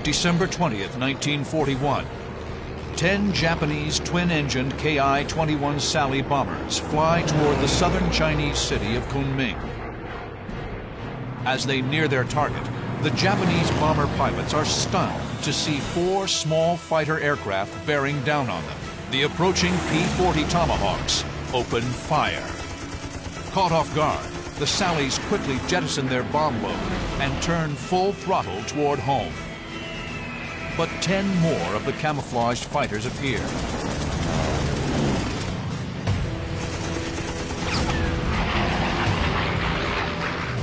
December 20th, 1941. 10 Japanese twin-engined Ki-21 Sally bombers fly toward the southern Chinese city of Kunming. As they near their target, the Japanese bomber pilots are stunned to see 4 small fighter aircraft bearing down on them. The approaching P-40 Tomahawks open fire. Caught off guard, the Sallies quickly jettison their bomb load and turn full throttle toward home. But 10 more of the camouflaged fighters appear.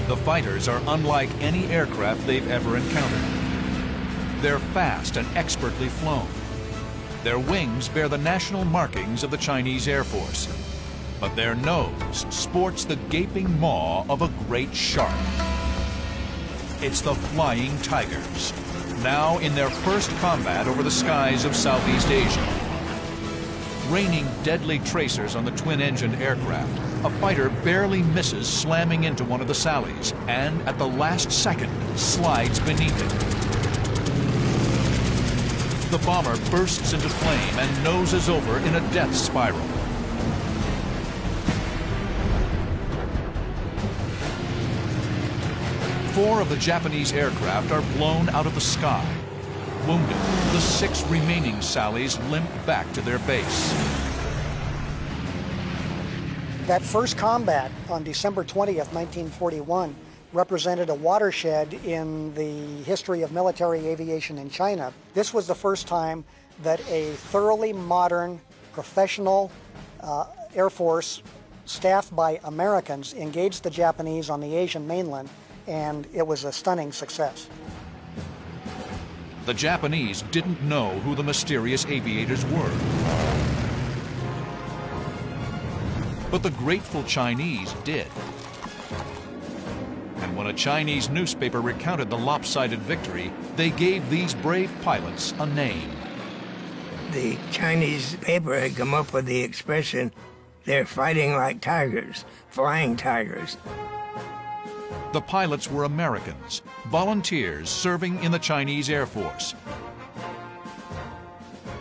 The fighters are unlike any aircraft they've ever encountered. They're fast and expertly flown. Their wings bear the national markings of the Chinese Air Force, but their nose sports the gaping maw of a great shark. It's the Flying Tigers, now in their first combat over the skies of Southeast Asia. Raining deadly tracers on the twin-engined aircraft, a fighter barely misses slamming into one of the Sallies and, at the last second, slides beneath it. The bomber bursts into flame and noses over in a death spiral. Four of the Japanese aircraft are blown out of the sky. Wounded, the 6 remaining Sallies limp back to their base. That first combat on December 20th, 1941, represented a watershed in the history of military aviation in China. This was the first time that a thoroughly modern, professional Air Force staffed by Americans engaged the Japanese on the Asian mainland, and it was a stunning success. The Japanese didn't know who the mysterious aviators were. But the grateful Chinese did. And when a Chinese newspaper recounted the lopsided victory, they gave these brave pilots a name. The Chinese paper had come up with the expression, "They're fighting like tigers, flying tigers." The pilots were Americans, volunteers serving in the Chinese Air Force.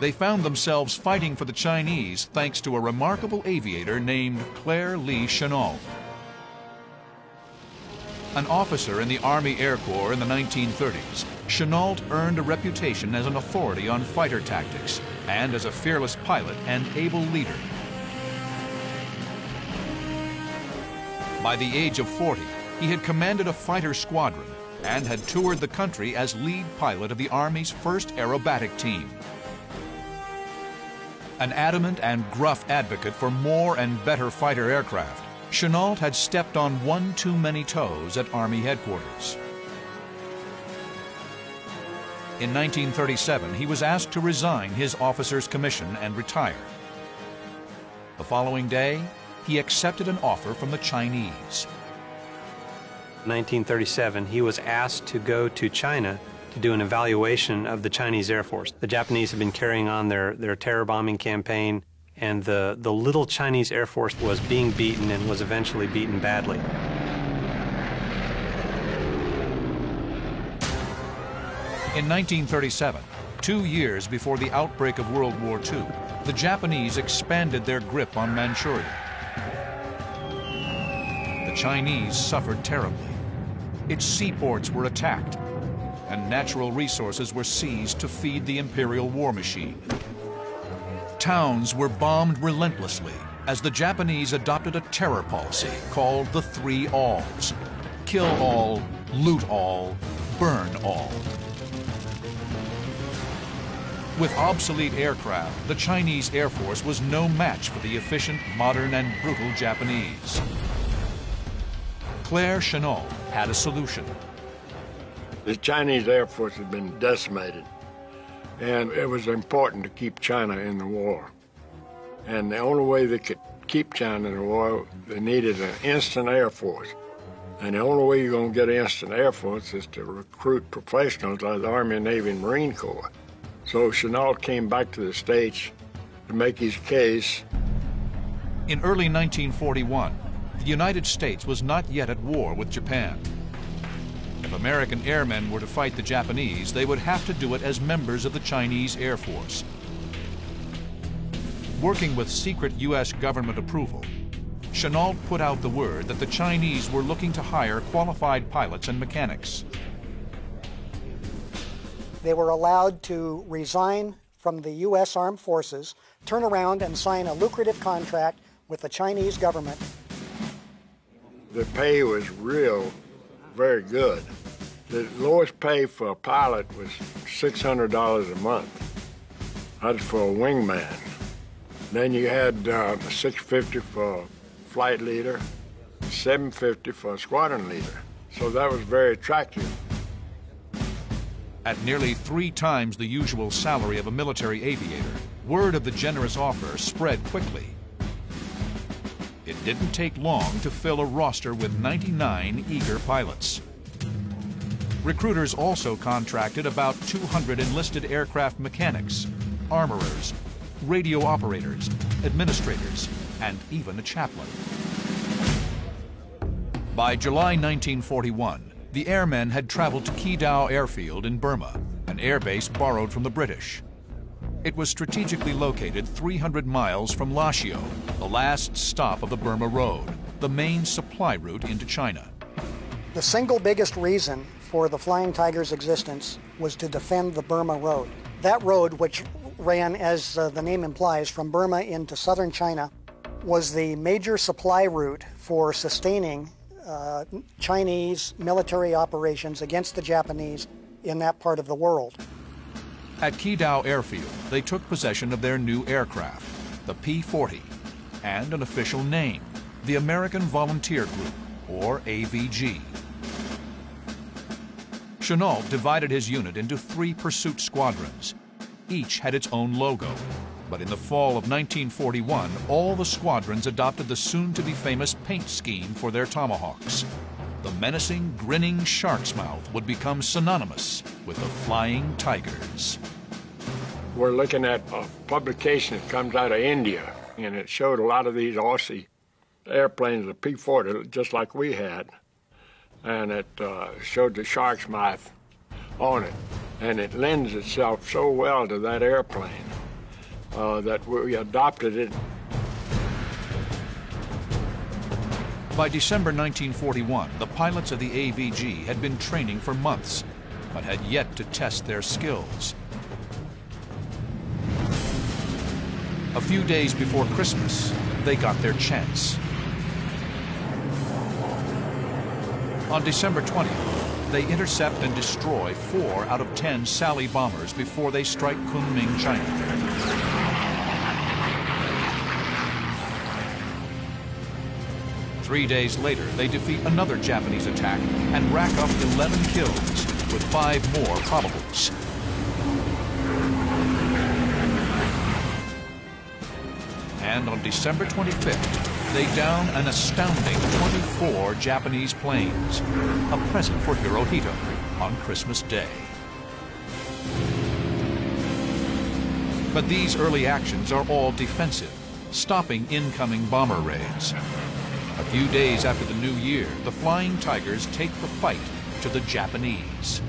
They found themselves fighting for the Chinese thanks to a remarkable aviator named Claire Lee Chennault. An officer in the Army Air Corps in the 1930s, Chennault earned a reputation as an authority on fighter tactics and as a fearless pilot and able leader. By the age of 40, he had commanded a fighter squadron and had toured the country as lead pilot of the Army's first aerobatic team. An adamant and gruff advocate for more and better fighter aircraft, Chennault had stepped on one too many toes at Army headquarters. In 1937, he was asked to resign his officer's commission and retire. The following day, he accepted an offer from the Chinese. In 1937, he was asked to go to China to do an evaluation of the Chinese Air Force. The Japanese had been carrying on their terror bombing campaign, and the little Chinese Air Force was being beaten and was eventually beaten badly. In 1937, 2 years before the outbreak of World War II, the Japanese expanded their grip on Manchuria. The Chinese suffered terribly. Its seaports were attacked, and natural resources were seized to feed the imperial war machine. Towns were bombed relentlessly as the Japanese adopted a terror policy called the 3 alls: kill all, loot all, burn all. With obsolete aircraft, the Chinese Air Force was no match for the efficient, modern, and brutal Japanese. Claire Chennault had a solution. The Chinese Air Force had been decimated, and it was important to keep China in the war. And the only way they could keep China in the war, they needed an instant Air Force. And the only way you're going to get an instant Air Force is to recruit professionals like the Army, Navy, and Marine Corps. So Chennault came back to the States to make his case. In early 1941, the United States was not yet at war with Japan. If American airmen were to fight the Japanese, they would have to do it as members of the Chinese Air Force. Working with secret U.S. government approval, Chennault put out the word that the Chinese were looking to hire qualified pilots and mechanics. They were allowed to resign from the U.S. Armed Forces, turn around and sign a lucrative contract with the Chinese government. The pay was very good. The lowest pay for a pilot was $600 a month. That's for a wingman. Then you had $650 for flight leader, $750 for a squadron leader. So that was very attractive. At nearly 3 times the usual salary of a military aviator, word of the generous offer spread quickly. It didn't take long to fill a roster with 99 eager pilots. Recruiters also contracted about 200 enlisted aircraft mechanics, armorers, radio operators, administrators, and even a chaplain. By July 1941, the airmen had traveled to Kidao Airfield in Burma, an airbase borrowed from the British. It was strategically located 300 miles from Lashio, the last stop of the Burma Road, the main supply route into China. The single biggest reason for the Flying Tiger's existence was to defend the Burma Road. That road, which ran, as the name implies, from Burma into southern China, was the major supply route for sustaining Chinese military operations against the Japanese in that part of the world. At Kidao Airfield, they took possession of their new aircraft, the P-40, and an official name, the American Volunteer Group, or AVG. Chennault divided his unit into 3 pursuit squadrons. Each had its own logo, but in the fall of 1941, all the squadrons adopted the soon-to-be-famous paint scheme for their Tomahawks. The menacing, grinning shark's mouth would become synonymous with the Flying Tigers. We're looking at a publication that comes out of India, and it showed a lot of these Aussie airplanes, the P-40, just like we had. And it showed the shark's mouth on it. And it lends itself so well to that airplane that we adopted it. By December 1941, the pilots of the AVG had been training for months, but had yet to test their skills. A few days before Christmas, they got their chance. On December 20th, they intercept and destroy 4 out of 10 Sally bombers before they strike Kunming, China. Three days later, they defeat another Japanese attack and rack up 11 kills, with 5 more probables. And on December 25th, they down an astounding 24 Japanese planes, a present for Hirohito on Christmas Day. But these early actions are all defensive, stopping incoming bomber raids. A few days after the new year, the Flying Tigers take the fight to the Japanese.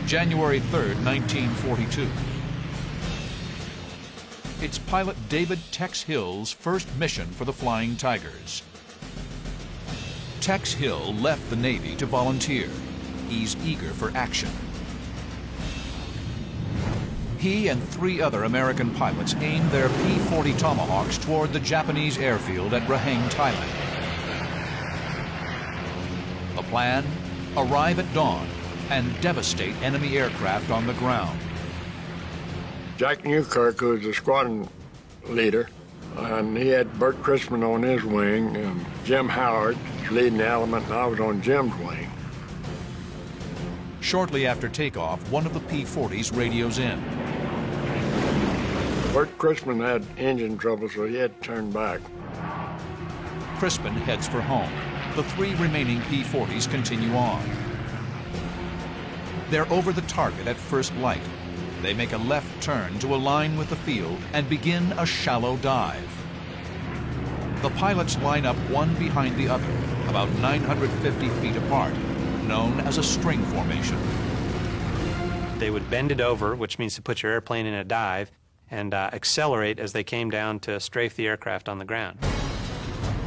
January 3rd, 1942. It's pilot David Tex Hill's first mission for the Flying Tigers. Tex Hill left the Navy to volunteer. He's eager for action. He and 3 other American pilots aimed their P-40 Tomahawks toward the Japanese airfield at Raheng, Thailand. The plan? Arrive at dawn and devastate enemy aircraft on the ground. Jack Newkirk, who was the squadron leader, and he had Bert Christman on his wing, and Jim Howard leading the element, and I was on Jim's wing. Shortly after takeoff, one of the P-40s radios in. Bert Christman had engine trouble, so he had to turn back. Crispin heads for home. The 3 remaining P-40s continue on. They're over the target at first light. They make a left turn to align with the field and begin a shallow dive. The pilots line up one behind the other, about 950 feet apart, known as a string formation. They would bend it over, which means to put your airplane in a dive, and accelerate as they came down to strafe the aircraft on the ground.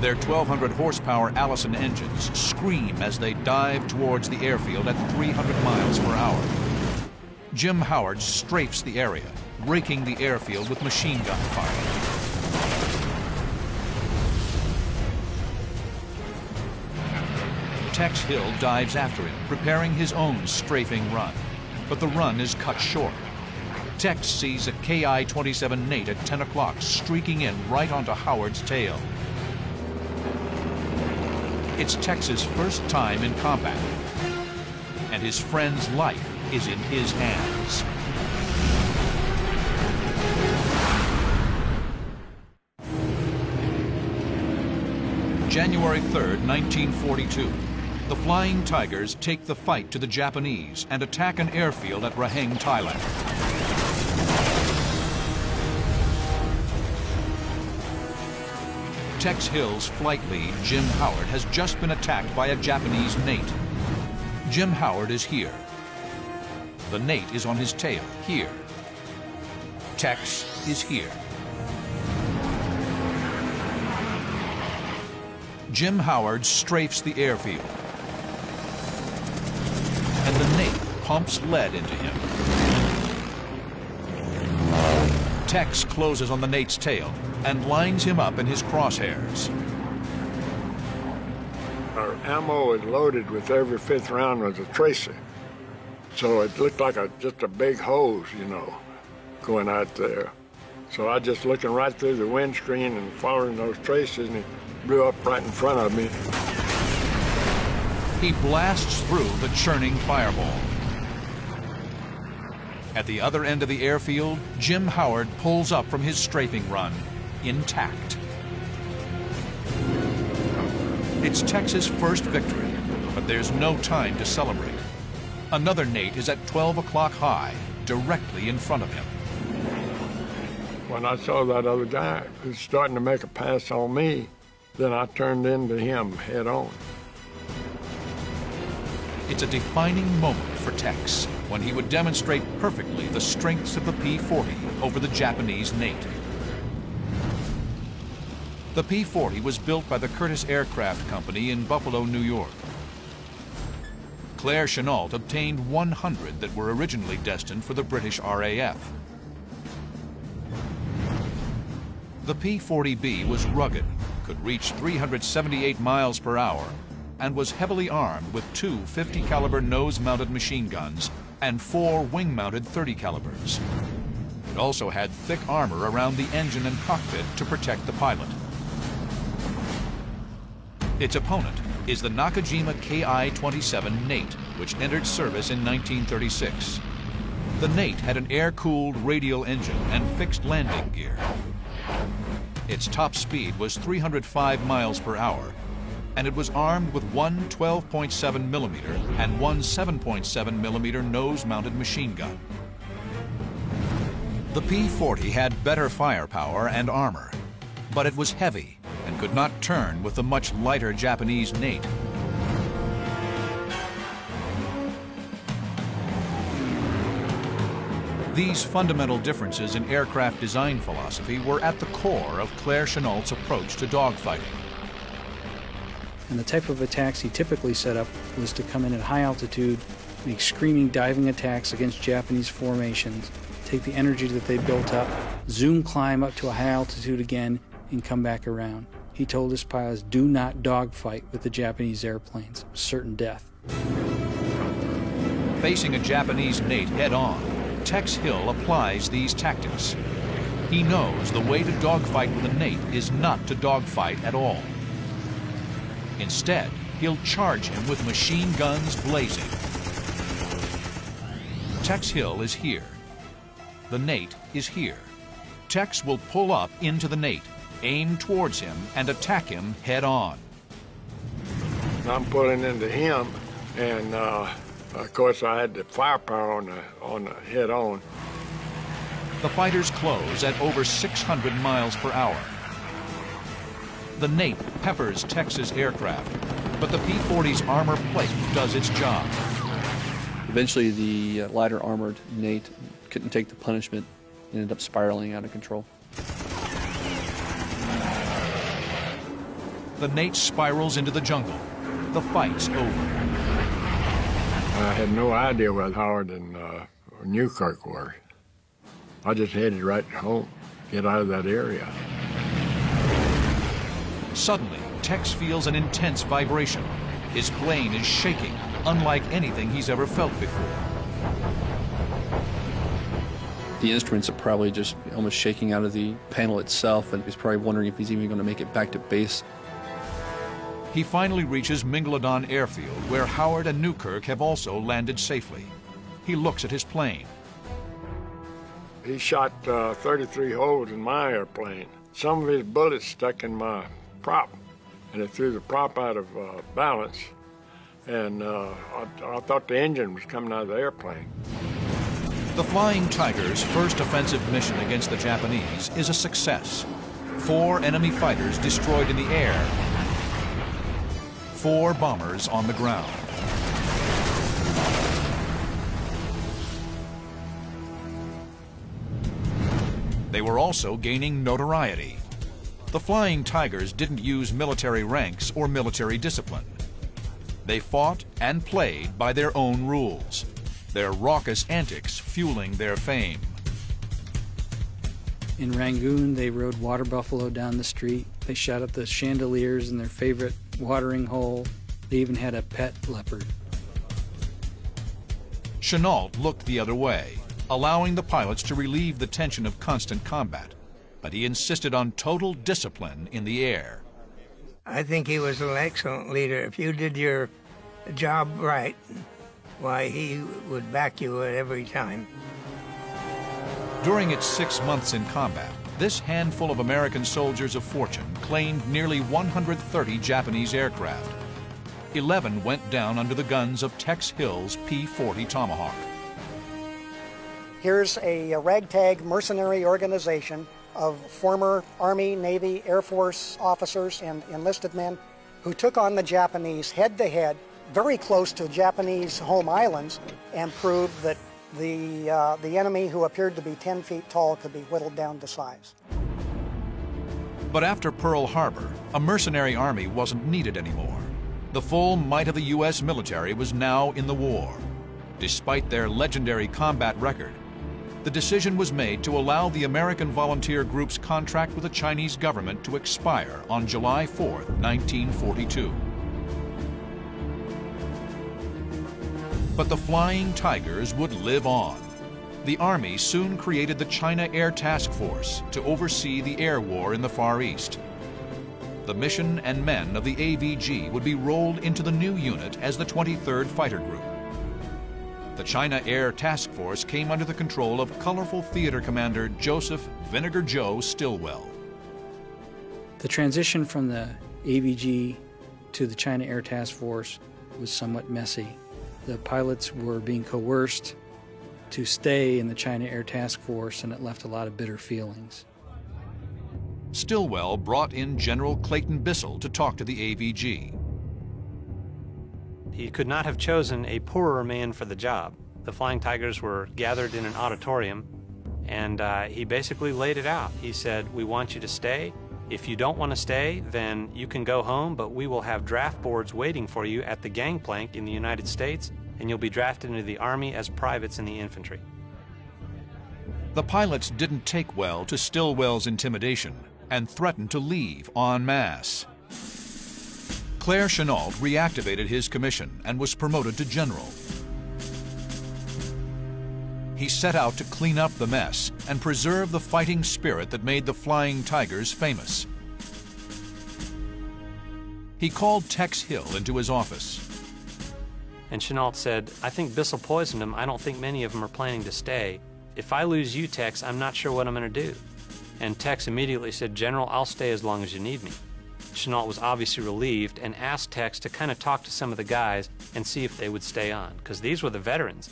Their 1,200 horsepower Allison engines scream as they dive towards the airfield at 300 miles per hour. Jim Howard strafes the area, breaking the airfield with machine gun fire. Tex Hill dives after him, preparing his own strafing run, but the run is cut short. Tex sees a Ki-27 Nate at 10 o'clock streaking in right onto Howard's tail. It's Tex's first time in combat, and his friend's life is in his hands. January 3rd, 1942. The Flying Tigers take the fight to the Japanese and attack an airfield at Raheng, Thailand. Tex Hill's flight lead, Jim Howard, has just been attacked by a Japanese Nate. Jim Howard is here. The Nate is on his tail, here. Tex is here. Jim Howard strafes the airfield, and the Nate pumps lead into him. Tex closes on the Nate's tail and lines him up in his crosshairs. Our ammo is loaded with every fifth round was a tracer. So it looked like just a big hose, you know, going out there. So I just looking right through the windscreen and following those tracers, and he blew up right in front of me. He blasts through the churning fireball. At the other end of the airfield, Jim Howard pulls up from his strafing run, intact. It's Tex's first victory, but there's no time to celebrate. Another Nate is at 12 o'clock high, directly in front of him. When I saw that other guy who's starting to make a pass on me, then I turned into him head on. It's a defining moment for Tex when he would demonstrate perfectly the strengths of the P-40 over the Japanese Nate. The P-40 was built by the Curtiss Aircraft Company in Buffalo, New York. Claire Chennault obtained 100 that were originally destined for the British RAF. The P-40B was rugged, could reach 378 miles per hour, and was heavily armed with two 50 caliber nose-mounted machine guns and 4 wing-mounted 30 calibers. It also had thick armor around the engine and cockpit to protect the pilot. Its opponent is the Nakajima Ki-27 Nate, which entered service in 1936. The Nate had an air-cooled radial engine and fixed landing gear. Its top speed was 305 miles per hour, and it was armed with one 12.7 millimeter and one 7.7 millimeter nose-mounted machine gun. The P-40 had better firepower and armor, but it was heavy and could not turn with the much lighter Japanese Nate. These fundamental differences in aircraft design philosophy were at the core of Claire Chennault's approach to dogfighting. And the type of attacks he typically set up was to come in at high altitude, make screaming diving attacks against Japanese formations, take the energy that they built up, zoom climb up to a high altitude again, and come back around. He told his pilots, do not dogfight with the Japanese airplanes. It was certain death. Facing a Japanese Nate head-on, Tex Hill applies these tactics. He knows the way to dogfight with a Nate is not to dogfight at all. Instead, he'll charge him with machine guns blazing. Tex Hill is here. The Nate is here. Tex will pull up into the Nate, aim towards him, and attack him head-on. I'm pulling into him, and of course I had the firepower on the head-on. The fighters close at over 600 miles per hour. The Nate peppers Tex's aircraft, but the P-40's armor plate does its job. Eventually, the lighter armored Nate couldn't take the punishment and ended up spiraling out of control. The Nate spirals into the jungle. The fight's over. I had no idea where Howard and Newkirk were. I just headed right home, get out of that area. Suddenly, Tex feels an intense vibration. His plane is shaking, unlike anything he's ever felt before. The instruments are probably just almost shaking out of the panel itself, and he's probably wondering if he's even going to make it back to base. He finally reaches Mingaladon Airfield, where Howard and Newkirk have also landed safely. He looks at his plane. He shot 33 holes in my airplane. Some of his bullets stuck in my prop, and it threw the prop out of balance, and I thought the engine was coming out of the airplane. The Flying Tiger's first offensive mission against the Japanese is a success. 4 enemy fighters destroyed in the air, 4 bombers on the ground. They were also gaining notoriety. The Flying Tigers didn't use military ranks or military discipline. They fought and played by their own rules, their raucous antics fueling their fame. In Rangoon, they rode water buffalo down the street. They shot up the chandeliers in their favorite watering hole. They even had a pet leopard. Chenault looked the other way, allowing the pilots to relieve the tension of constant combat, but he insisted on total discipline in the air. I think he was an excellent leader. If you did your job right, why, he would back you at every time. During its 6 months in combat, this handful of American soldiers of fortune claimed nearly 130 Japanese aircraft. 11 went down under the guns of Tex Hill's P-40 Tomahawk. Here's a ragtag mercenary organization of former Army, Navy, Air Force officers and enlisted men who took on the Japanese head-to-head, very close to Japanese home islands, and proved that the enemy, who appeared to be 10 feet tall, could be whittled down to size. But after Pearl Harbor, a mercenary army wasn't needed anymore. The full might of the U.S. military was now in the war. Despite their legendary combat record, the decision was made to allow the American Volunteer Group's contract with the Chinese government to expire on July 4, 1942. But the Flying Tigers would live on. The Army soon created the China Air Task Force to oversee the air war in the Far East. The mission and men of the AVG would be rolled into the new unit as the 23rd Fighter Group. The China Air Task Force came under the control of colorful theater commander Joseph Vinegar Joe Stilwell. The transition from the AVG to the China Air Task Force was somewhat messy. The pilots were being coerced to stay in the China Air Task Force, and it left a lot of bitter feelings. Stilwell brought in General Clayton Bissell to talk to the AVG. He could not have chosen a poorer man for the job. The Flying Tigers were gathered in an auditorium, and he basically laid it out. He said, "We want you to stay. If you don't want to stay, then you can go home, but we will have draft boards waiting for you at the gangplank in the United States, and you'll be drafted into the Army as privates in the infantry." The pilots didn't take well to Stilwell's intimidation and threatened to leave en masse. Claire Chenault reactivated his commission and was promoted to general. He set out to clean up the mess and preserve the fighting spirit that made the Flying Tigers famous. He called Tex Hill into his office. And Chenault said, "I think Bissell poisoned them. I don't think many of them are planning to stay. If I lose you, Tex, I'm not sure what I'm going to do." And Tex immediately said, "General, I'll stay as long as you need me." Chenault was obviously relieved and asked Tex to kind of talk to some of the guys and see if they would stay on, because these were the veterans.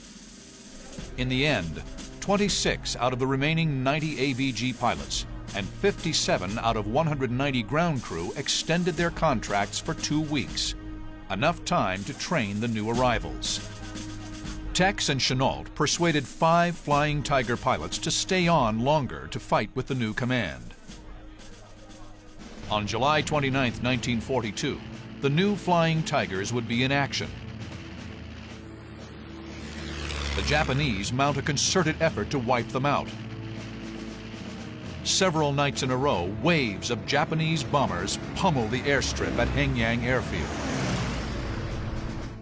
In the end, 26 out of the remaining 90 AVG pilots and 57 out of 190 ground crew extended their contracts for 2 weeks. enough time to train the new arrivals. Tex and Chenault persuaded 5 Flying Tiger pilots to stay on longer to fight with the new command. On July 29, 1942, the new Flying Tigers would be in action. The Japanese mount a concerted effort to wipe them out. Several nights in a row, waves of Japanese bombers pummel the airstrip at Hengyang Airfield.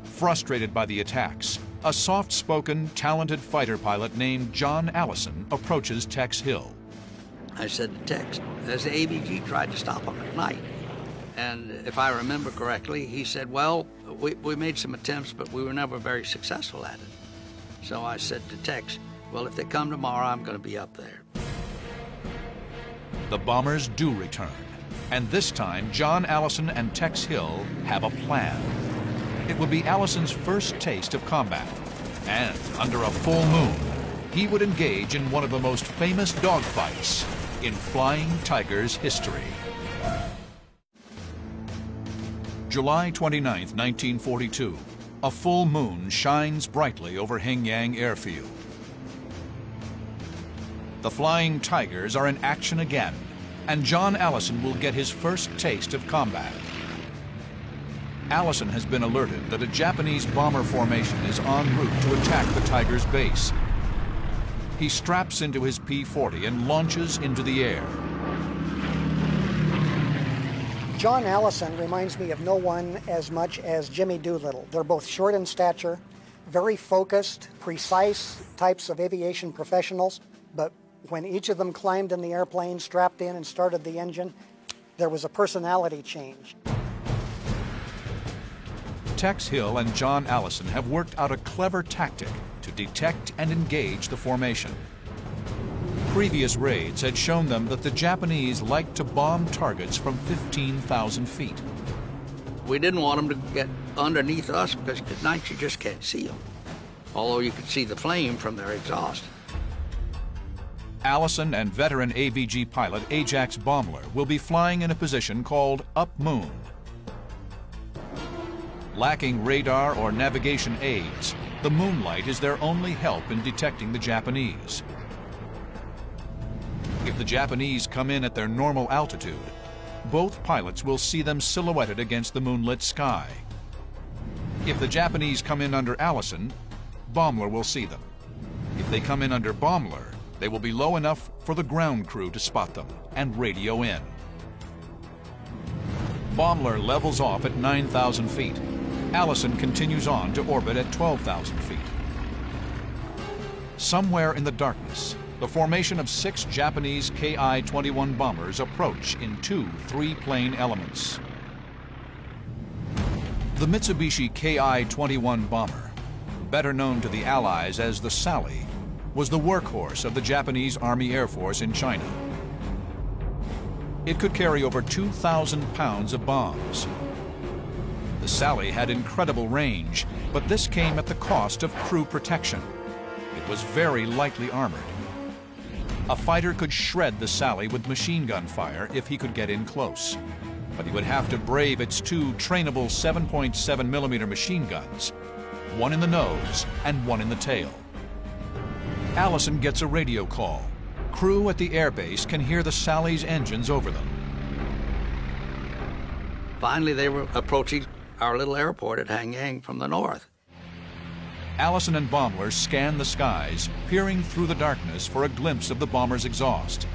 Frustrated by the attacks, a soft-spoken, talented fighter pilot named John Allison approaches Tex Hill. I said to Tex, as the ABG tried to stop them at night. And if I remember correctly, he said, well, we made some attempts, but we were never very successful at it. So I said to Tex, well, if they come tomorrow, I'm going to be up there. The bombers do return, and this time John Allison and Tex Hill have a plan. It would be Allison's first taste of combat, and under a full moon, he would engage in one of the most famous dogfights in Flying Tiger's history. July 29, 1942, a full moon shines brightly over Hengyang Airfield. The Flying Tigers are in action again, and John Allison will get his first taste of combat. Allison has been alerted that a Japanese bomber formation is en route to attack the Tigers' base. He straps into his P-40 and launches into the air. John Allison reminds me of no one as much as Jimmy Doolittle. They're both short in stature, very focused, precise types of aviation professionals, but when each of them climbed in the airplane, strapped in and started the engine, there was a personality change. Tex Hill and John Allison have worked out a clever tactic to detect and engage the formation. Previous raids had shown them that the Japanese liked to bomb targets from 15,000 feet. We didn't want them to get underneath us because at night you just can't see them, although you could see the flame from their exhaust. Allison and veteran AVG pilot Ajax Baumler will be flying in a position called Up Moon. Lacking radar or navigation aids, the moonlight is their only help in detecting the Japanese. If the Japanese come in at their normal altitude, both pilots will see them silhouetted against the moonlit sky. If the Japanese come in under Allison, Baumler will see them. If they come in under Baumler, they will be low enough for the ground crew to spot them and radio in. Baumler levels off at 9,000 feet. Allison continues on to orbit at 12,000 feet. Somewhere in the darkness, the formation of 6 Japanese Ki-21 bombers approach in 2 3-plane elements. The Mitsubishi Ki-21 bomber, better known to the Allies as the Sally, was the workhorse of the Japanese Army Air Force in China. It could carry over 2,000 pounds of bombs. The Sally had incredible range, but this came at the cost of crew protection. It was very lightly armored. A fighter could shred the Sally with machine gun fire if he could get in close, but he would have to brave its 2 trainable 7.7mm machine guns, one in the nose and one in the tail. Allison gets a radio call. Crew at the airbase can hear the Sally's engines over them. Finally, they were approaching our little airport at Hengyang from the north. Allison and Baumler scan the skies, peering through the darkness for a glimpse of the bomber's exhaust.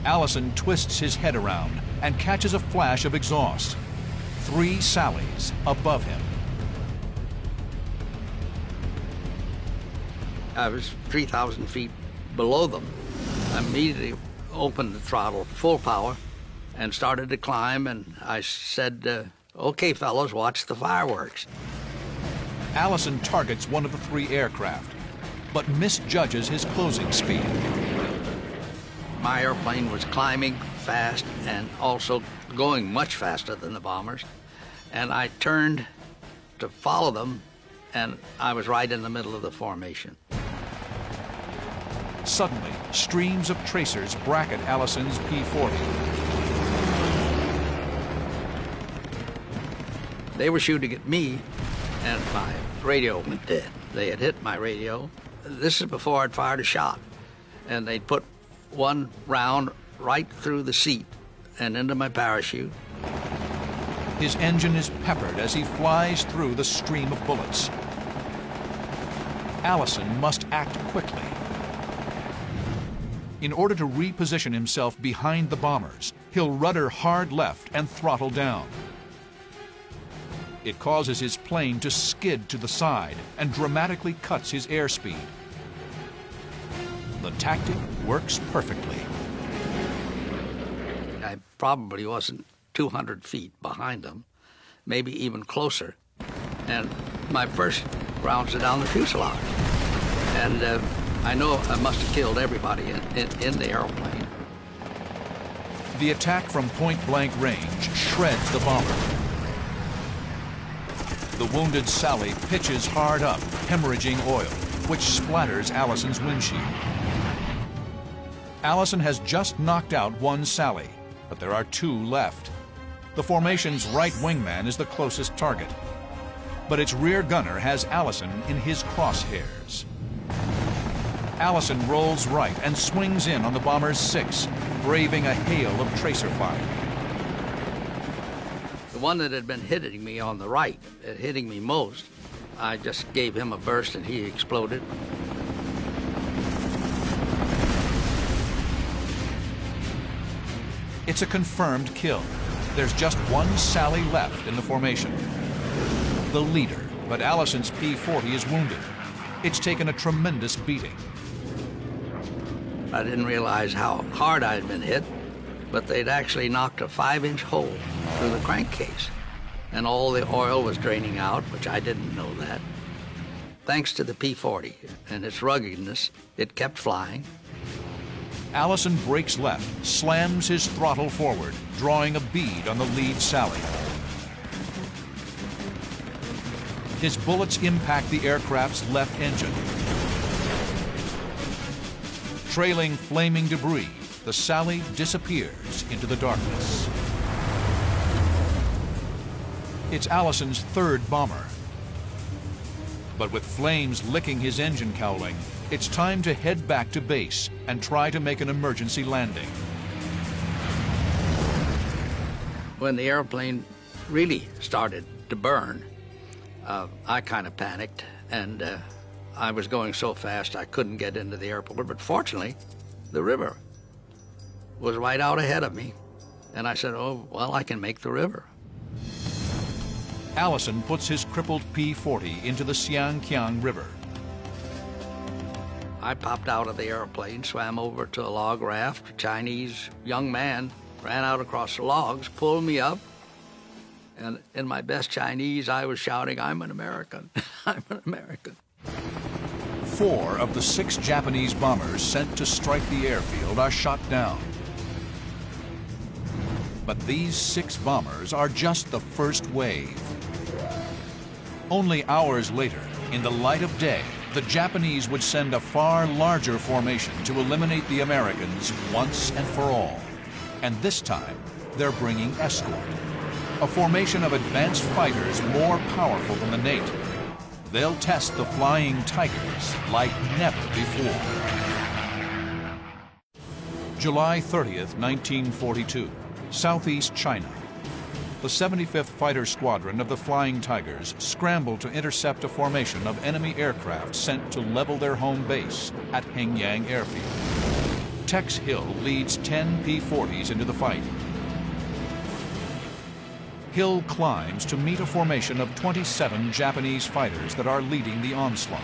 Allison twists his head around and catches a flash of exhaust. 3 Sallys above him. I was 3,000 feet below them. I immediately opened the throttle full power and started to climb, and I said, okay, fellas, watch the fireworks. Allison targets one of the 3 aircraft, but misjudges his closing speed. My airplane was climbing fast and also going much faster than the bombers, and I turned to follow them, and I was right in the middle of the formation. Suddenly, streams of tracers bracket Allison's P-40. They were shooting at me, and my radio went dead. They had hit my radio. This is before I'd fired a shot. And they'd put one round right through the seat and into my parachute. His engine is peppered as he flies through the stream of bullets. Allison must act quickly. In order to reposition himself behind the bombers, he'll rudder hard left and throttle down. It causes his plane to skid to the side and dramatically cuts his airspeed. The tactic works perfectly. I probably wasn't 200 feet behind them, maybe even closer. And my first rounds are down the fuselage. And I know I must have killed everybody in the airplane. The attack from point-blank range shreds the bomber. The wounded Sally pitches hard up, hemorrhaging oil, which splatters Allison's windshield. Allison has just knocked out one Sally, but there are two left. The formation's right wingman is the closest target, but its rear gunner has Allison in his crosshairs. Allison rolls right and swings in on the bomber's six, braving a hail of tracer fire. The one that had been hitting me on the right, hitting me most, I just gave him a burst and he exploded. It's a confirmed kill. There's just one Sally left in the formation. The leader, but Allison's P-40 is wounded. It's taken a tremendous beating. I didn't realize how hard I'd been hit, but they'd actually knocked a 5-inch hole through the crankcase, and all the oil was draining out, which I didn't know that. Thanks to the P-40 and its ruggedness, it kept flying. Allison brakes left, slams his throttle forward, drawing a bead on the lead Sally. His bullets impact the aircraft's left engine. Trailing flaming debris, the Sally disappears into the darkness. It's Allison's third bomber. But with flames licking his engine cowling, it's time to head back to base and try to make an emergency landing. When the airplane really started to burn, I kind of panicked, and I was going so fast I couldn't get into the airport. But fortunately, the river was right out ahead of me, and I said, oh, well, I can make the river. Allison puts his crippled P-40 into the Xiangqiang River. I popped out of the airplane, swam over to a log raft. A Chinese young man ran out across the logs, pulled me up, and in my best Chinese, I was shouting, I'm an American, I'm an American. 4 of the 6 Japanese bombers sent to strike the airfield are shot down. But these 6 bombers are just the first wave. Only hours later, in the light of day, the Japanese would send a far larger formation to eliminate the Americans once and for all. And this time, they're bringing escort. A formation of advanced fighters more powerful than the Nate. They'll test the Flying Tigers like never before. July 30th, 1942, Southeast China. The 75th Fighter Squadron of the Flying Tigers scrambled to intercept a formation of enemy aircraft sent to level their home base at Hengyang Airfield. Tex Hill leads 10 P-40s into the fight. Hill climbs to meet a formation of 27 Japanese fighters that are leading the onslaught.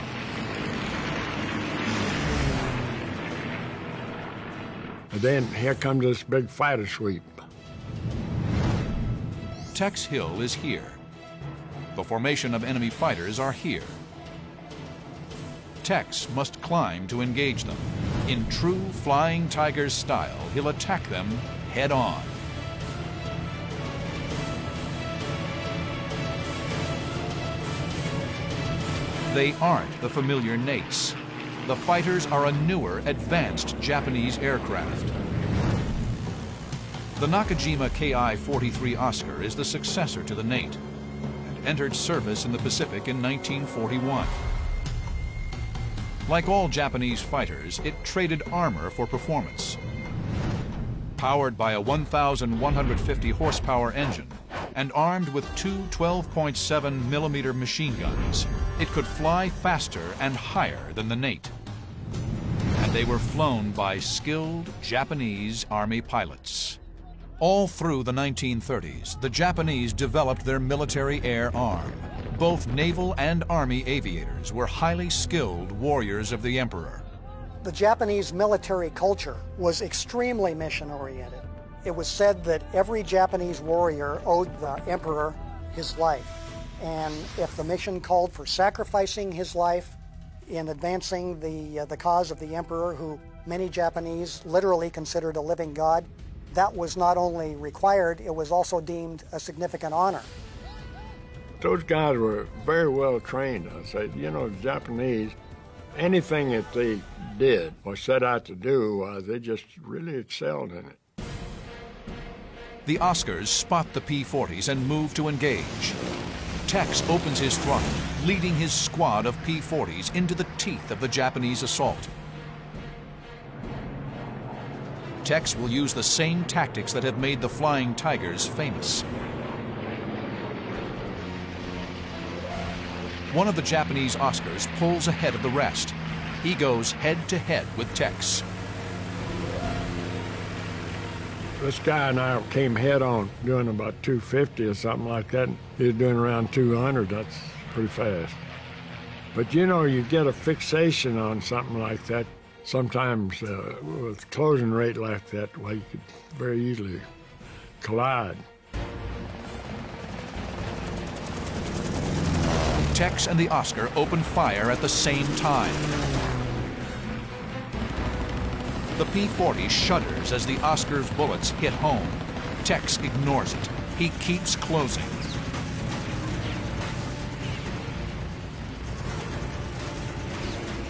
And then here comes this big fighter sweep. Tex Hill is here. The formation of enemy fighters are here. Tex must climb to engage them. In true Flying Tigers style, he'll attack them head on. They aren't the familiar Nates. The fighters are a newer, advanced Japanese aircraft. The Nakajima Ki-43 Oscar is the successor to the Nate. entered service in the Pacific in 1941. Like all Japanese fighters, it traded armor for performance. Powered by a 1,150 horsepower engine and armed with two 12.7 millimeter machine guns, it could fly faster and higher than the Nate. And they were flown by skilled Japanese Army pilots. All through the 1930s, the Japanese developed their military air arm. Both naval and Army aviators were highly skilled warriors of the Emperor. The Japanese military culture was extremely mission-oriented. It was said that every Japanese warrior owed the Emperor his life. And if the mission called for sacrificing his life in advancing the cause of the Emperor, who many Japanese literally considered a living god, that was not only required, it was also deemed a significant honor. Those guys were very well trained. I said, you know, the Japanese, anything that they did or set out to do, they just really excelled in it. The Oscars spot the P-40s and move to engage. Tex opens his throttle, leading his squad of P-40s into the teeth of the Japanese assault. Tex will use the same tactics that have made the Flying Tigers famous. One of the Japanese Oscars pulls ahead of the rest. He goes head-to-head with Tex. This guy and I came head-on, doing about 250 or something like that. He was doing around 200. That's pretty fast. But you know, you get a fixation on something like that. Sometimes with closing rate like that, well, you could very easily collide. Tex and the Oscar open fire at the same time. The P-40 shudders as the Oscar's bullets hit home. Tex ignores it. He keeps closing.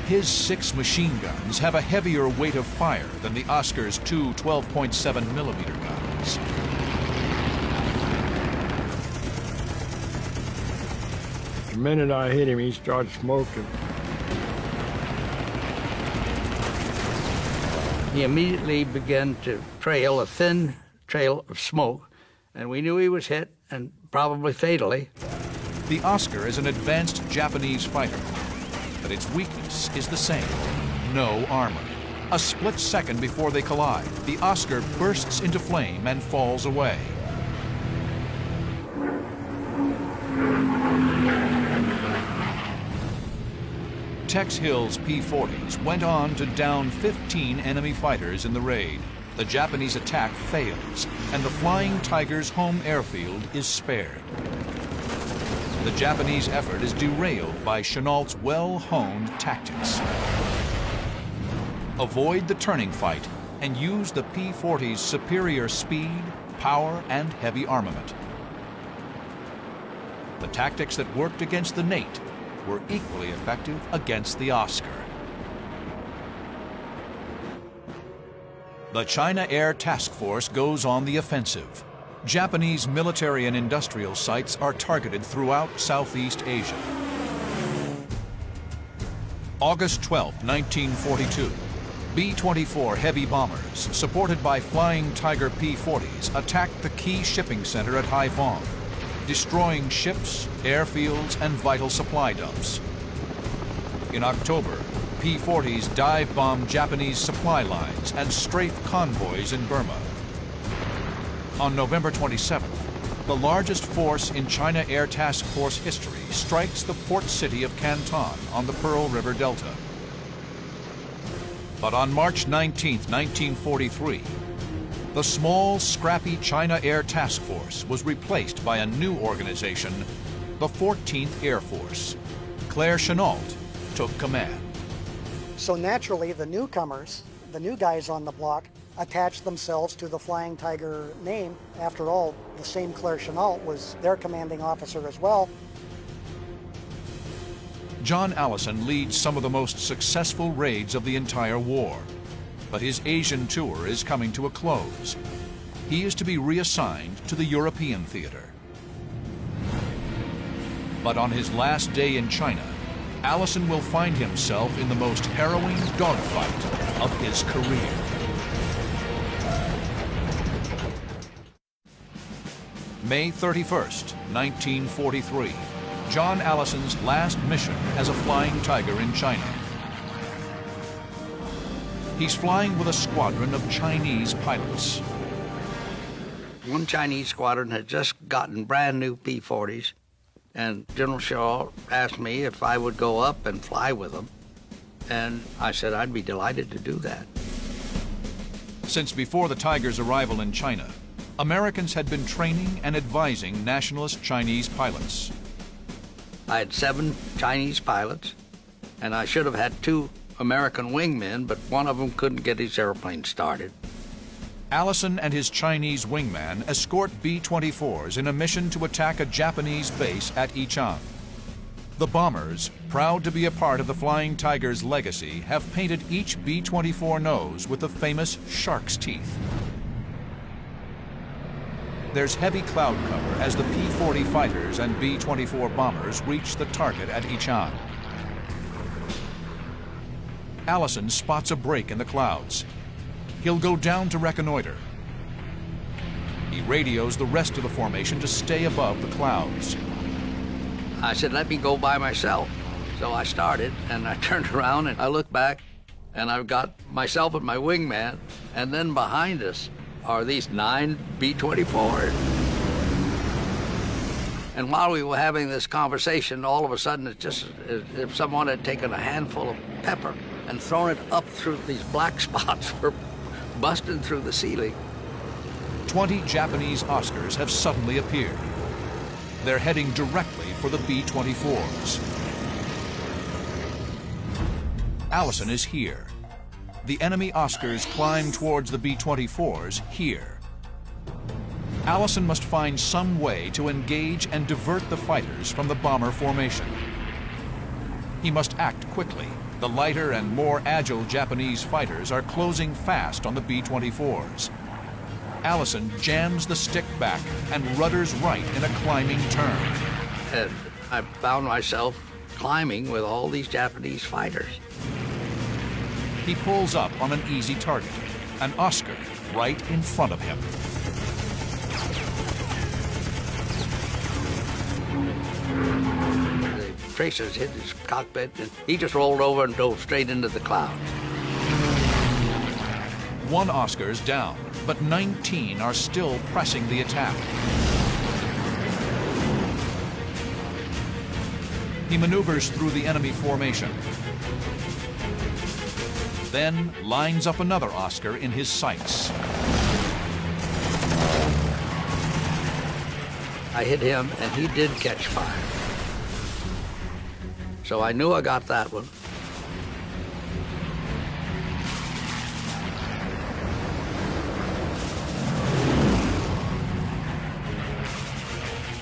His 6 machine guns have a heavier weight of fire than the Oscar's two 12.7 millimeter guns. The minute I hit him, he started smoking. He immediately began to trail a thin trail of smoke, and we knew he was hit, and probably fatally. The Oscar is an advanced Japanese fighter, but its weakness is the same: no armor. A split second before they collide, the Oscar bursts into flame and falls away. Tex Hill's P-40s went on to down 15 enemy fighters in the raid. The Japanese attack fails, and the Flying Tigers' home airfield is spared. The Japanese effort is derailed by Chennault's well-honed tactics. Avoid the turning fight and use the P-40's superior speed, power, and heavy armament. The tactics that worked against the Nate were equally effective against the Oscar. The China Air Task Force goes on the offensive. Japanese military and industrial sites are targeted throughout Southeast Asia. August 12, 1942, B-24 heavy bombers, supported by Flying Tiger P-40s, attacked the key shipping center at Haiphong, destroying ships, airfields, and vital supply dumps. In October, P-40s dive-bombed Japanese supply lines and strafed convoys in Burma. On November 27th, the largest force in China Air Task Force history strikes the port city of Canton on the Pearl River Delta. But on March 19, 1943, the small, scrappy China Air Task Force was replaced by a new organization, the 14th Air Force. Claire Chennault took command. So naturally, the newcomers, the new guys on the block, attached themselves to the Flying Tiger name. After all, the same Claire Chennault was their commanding officer as well. John Allison leads some of the most successful raids of the entire war. But his Asian tour is coming to a close. He is to be reassigned to the European theater. But on his last day in China, Allison will find himself in the most harrowing dogfight of his career. May 31st, 1943, John Allison's last mission as a flying tiger in China. He's flying with a squadron of Chinese pilots. One Chinese squadron had just gotten brand new P-40s, and General Shaw asked me if I would go up and fly with them. And I said I'd be delighted to do that. Since before the Tiger's arrival in China, Americans had been training and advising nationalist Chinese pilots. I had 7 Chinese pilots, and I should have had 2 American wingmen, but one of them couldn't get his airplane started. Allison and his Chinese wingman escort B-24s in a mission to attack a Japanese base at Yichang. The bombers, proud to be a part of the Flying Tiger's legacy, have painted each B-24 nose with the famous shark's teeth. There's heavy cloud cover as the P-40 fighters and B-24 bombers reach the target at Yichang. Allison spots a break in the clouds. He'll go down to reconnoiter. He radios the rest of the formation to stay above the clouds. I said, let me go by myself. So I started, and I turned around, and I looked back, and I've got myself and my wingman, and then behind us are these 9 B-24s. And while we were having this conversation, all of a sudden, it's just as if someone had taken a handful of pepper and thrown it up through these black spots were busting through the ceiling. 20 Japanese Oscars have suddenly appeared. They're heading directly for the B-24s. Allison is here. The enemy Oscars climb towards the B-24s here. Allison must find some way to engage and divert the fighters from the bomber formation. He must act quickly. The lighter and more agile Japanese fighters are closing fast on the B-24s. Allison jams the stick back and rudders right in a climbing turn. And I found myself climbing with all these Japanese fighters. He pulls up on an easy target, an Oscar right in front of him. Tracers hit his cockpit, and he just rolled over and dove straight into the clouds. 1 Oscar's down, but 19 are still pressing the attack. He maneuvers through the enemy formation, then lines up another Oscar in his sights. I hit him, and he did catch fire. So I knew I got that one.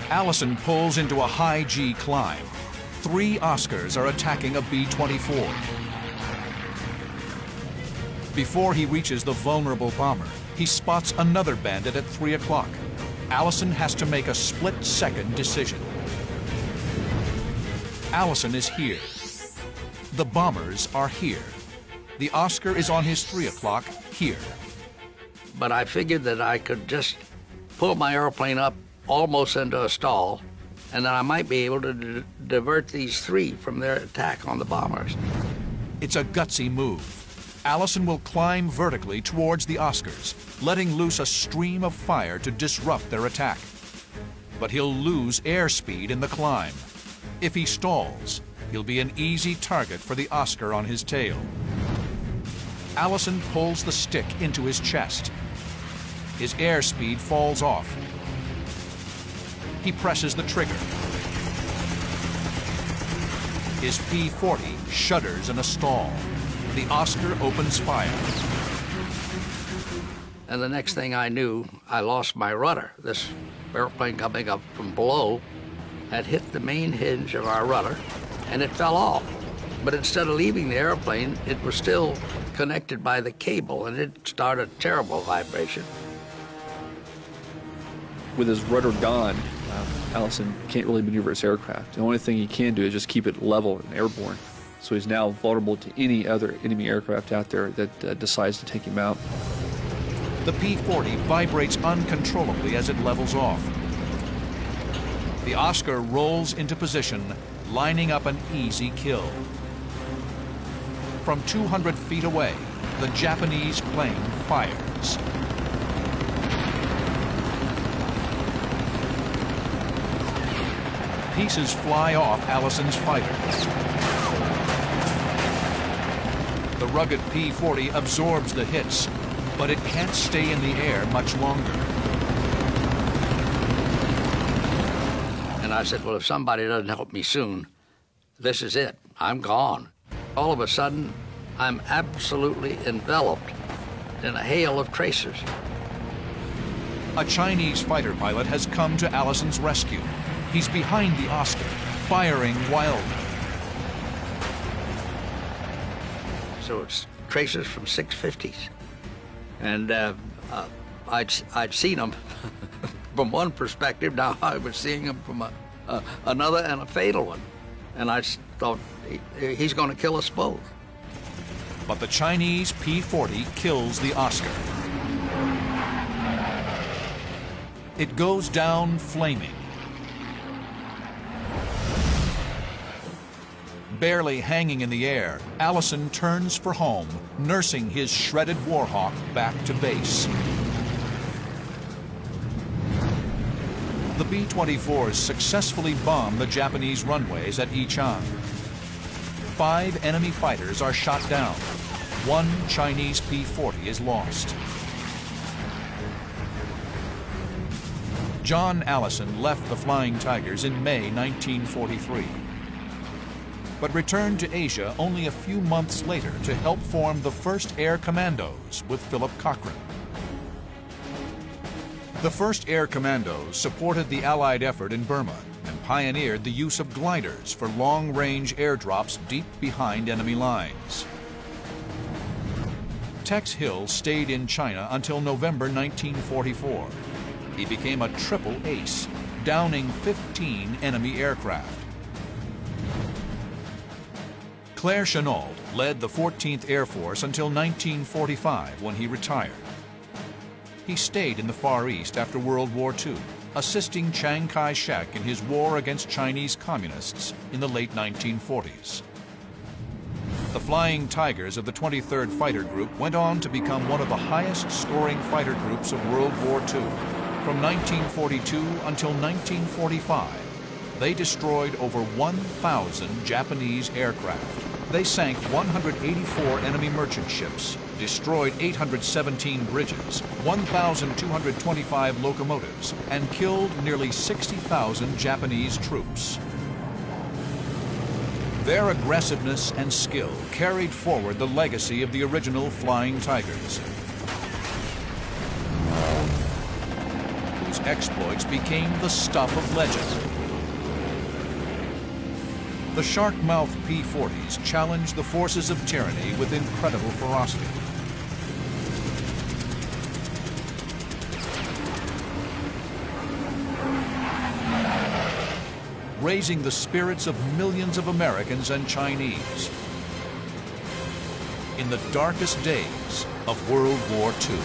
Allison pulls into a high G climb. 3 Oscars are attacking a B-24. Before he reaches the vulnerable bomber, he spots another bandit at 3 o'clock. Allison has to make a split-second decision. Allison is here. The bombers are here. The Oscar is on his 3 o'clock here. But I figured that I could just pull my airplane up almost into a stall, and then I might be able to divert these 3 from their attack on the bombers. It's a gutsy move. Allison will climb vertically towards the Oscars, letting loose a stream of fire to disrupt their attack. But he'll lose airspeed in the climb. If he stalls, he'll be an easy target for the Oscar on his tail. Allison pulls the stick into his chest. His airspeed falls off. He presses the trigger. His P-40 shudders in a stall. The Oscar opens fire. And the next thing I knew, I lost my rudder. This airplane coming up from below had hit the main hinge of our rudder, and it fell off. But instead of leaving the airplane, it was still connected by the cable, and it started a terrible vibration. With his rudder gone, Allison can't really maneuver his aircraft. The only thing he can do is just keep it level and airborne. So he's now vulnerable to any other enemy aircraft out there that decides to take him out. The P-40 vibrates uncontrollably as it levels off. The Oscar rolls into position, lining up an easy kill. From 200 feet away, the Japanese plane fires. Pieces fly off Allison's fighters. The rugged P-40 absorbs the hits, but it can't stay in the air much longer. And I said, well, if somebody doesn't help me soon, this is it. I'm gone. All of a sudden, I'm absolutely enveloped in a hail of tracers. A Chinese fighter pilot has come to Allison's rescue. He's behind the Oscar, firing wildly. So it's tracers from 650s. And I'd seen them from one perspective. Now I was seeing them from another, and a fatal one. And I thought, he's going to kill us both. But the Chinese P-40 kills the Oscar. It goes down flaming. Barely hanging in the air, Allison turns for home, nursing his shredded Warhawk back to base. The B-24s successfully bomb the Japanese runways at Yichang. 5 enemy fighters are shot down. 1 Chinese P-40 is lost. John Allison left the Flying Tigers in May 1943. But returned to Asia only a few months later to help form the 1st Air Commandos with Philip Cochrane. The 1st Air Commandos supported the Allied effort in Burma and pioneered the use of gliders for long-range airdrops deep behind enemy lines. Tex Hill stayed in China until November 1944. He became a triple ace, downing 15 enemy aircraft. Claire Chennault led the 14th Air Force until 1945, when he retired. He stayed in the Far East after World War II, assisting Chiang Kai-shek in his war against Chinese communists in the late 1940s. The Flying Tigers of the 23rd Fighter Group went on to become one of the highest-scoring fighter groups of World War II. From 1942 until 1945, they destroyed over 1,000 Japanese aircraft. They sank 184 enemy merchant ships, destroyed 817 bridges, 1,225 locomotives, and killed nearly 60,000 Japanese troops. Their aggressiveness and skill carried forward the legacy of the original Flying Tigers, whose exploits became the stuff of legend. The shark-mouthed P-40s challenged the forces of tyranny with incredible ferocity. Raising the spirits of millions of Americans and Chinese in the darkest days of World War II.